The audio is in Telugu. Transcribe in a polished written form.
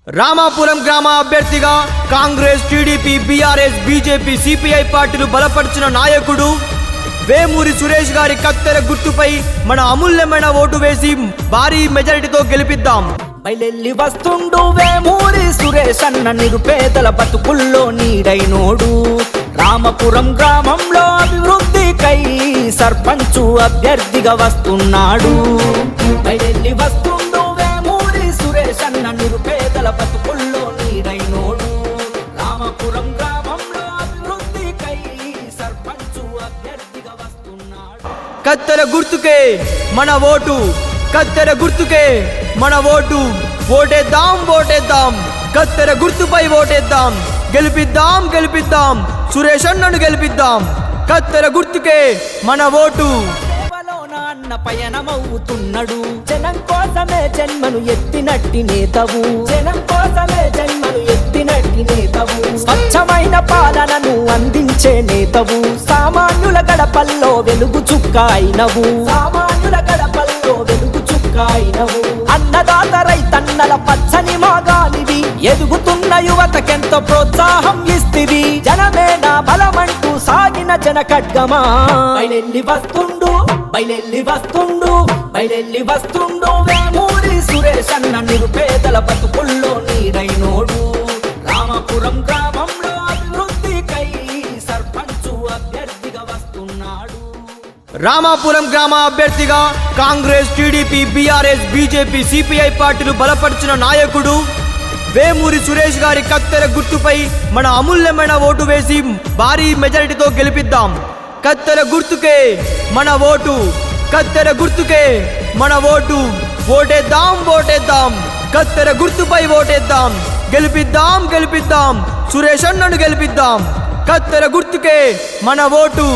రామాపురం గ్రామ అభ్యర్థిగా Congress, TDP, BRS, BJP, CPI పార్టీలు బలపరిచిన నాయకుడు వేమూరి సురేష్ గారి కత్తెర గుర్తుపై మన అమూల్యమైన ఓటు వేసి భారీ మెజారిటీతో గెలిపిద్దాం. బయలెల్లి వస్తుండు వేమూరి సురేష్ అన్న నిరుపేదల బతుకుల్లో నీడైనోడు. రామపురం గ్రామంలో అభివృద్ధికై సర్పంచు అభ్యర్థిగా వస్తున్నాడు. బయలెల్లి వస్తుండు వేమూరి సురేష్ అన్న నిరుపేదల బతుకుల్లో నీడైనోడు. రామపురం గ్రామంలో అభివృద్ధికై సర్పంచు అభ్యర్థిగా వస్తున్నాడు. కత్తెర గుర్తుకే మన ఓటు, కత్తెర గుర్తుకే మన ఓటు. ఓటేద్దాం ఓటేద్దాం, కత్తెర గుర్తుపై ఓటేద్దాం. గెలిపిద్దాం గెలిపిద్దాం, సురేష్ అన్నను గెలిపిద్దాం. కత్తెర గుర్తుకే మన ఓటు. అన్న పయనమవుతున్నాడు. జనం కోసమే జన్మను ఎత్తినట్టి నేతవు, జనం కోసమే జన్మను ఎత్తినట్టి నేతవు. స్వచ్ఛమైన పాలనను అందించే నేతవు. సామాన్యుల గడపల్లో వెలుగు చుక్క అయినవు, సామాన్యుల గడపల్లో వెలుగు చుక్క అయినవు. అన్నదాత రైతన్నల పచ్చని మాగాలివి, ఎదుగుతున్న యువతకెంతో ప్రోత్సాహం ఇస్తివి. జనమే నా బలమంటూ సాగిన జన ఖడ్గమా. బయలెల్లి వస్తుండు, బయలెల్లి వస్తుండు, బయలెల్లి వస్తుండు వేమూరి సురేష్ అన్న నిరుపేదల బతుకుల్లో నీడైనోడు. రామపురం గ్రామంలో అభివృద్ధికై సర్పంచు అభ్యర్థిగా వస్తున్నాడు. రామాపురం గ్రామ అభ్యర్థిగా Congress, TDP, BRS, BJP, CPI పార్టీలు బలపరిచిన నాయకుడు వేమూరి సురేష్ గారి కత్తెర గుర్తుపై మన అమూల్యమైన ఓటు వేసి భారీ మెజారిటీతో గెలిపిద్దాం. కత్తెర గుర్తుకే మన ఓటు, కత్తెర గుర్తుకే మన ఓటు. ఓటేద్దాం ఓటేద్దాం, కత్తెర గుర్తుపై ఓటేద్దాం. గెలిపిద్దాం గెలిపిద్దాం, సురేష్ అన్నను గెలిపిద్దాం. కత్తెర గుర్తుకే మన ఓటు.